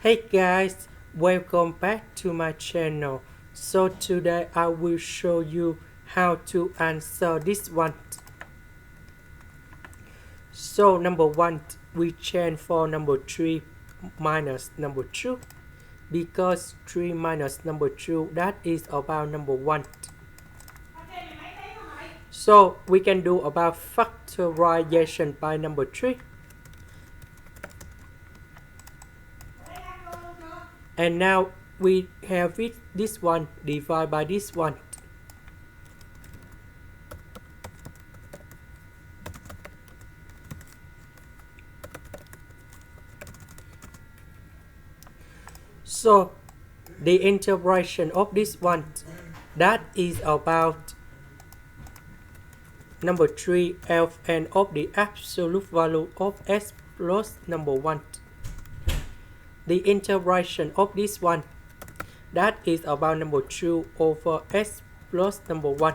Hey guys, welcome back to my channel. So today I will show you how to answer this one. So number 1, we change for number 3 minus number 2 because 3 minus number 2 that is about number 1. So we can do about factorization by number 3. And now we have this one divided by this one. So the integration of this one that is about number 3 Ln of the absolute value of s plus number 1. The integration of this one that is about number 2 over s plus number 1.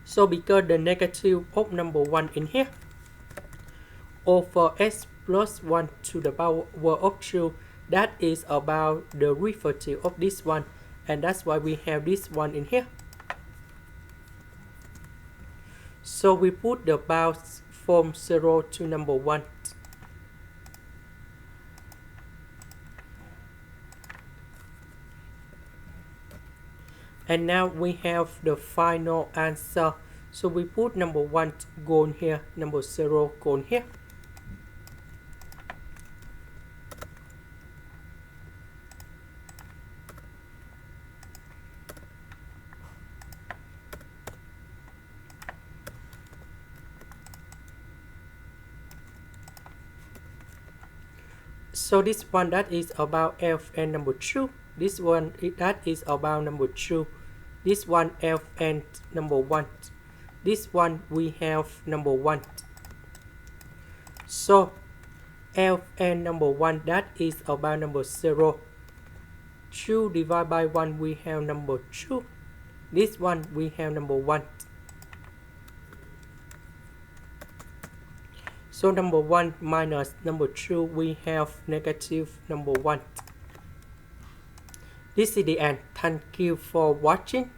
So because the negative of number 1 in here over s plus 1 to the power of 2, that is about the derivative of this one, and that's why we have this one in here. So we put the bounds from 0 to number 1. And now we have the final answer. So we put number 1 gone here, number 0 gone here. So this one that is about f and number 2. This one that is about number 2. This one f and number 1. This one we have number 1. So f and number 1 that is about number 0. 2 divided by 1 we have number 2. This one we have number 1. So number 1 minus number 2 we have negative number 1. This is the end. Thank you for watching.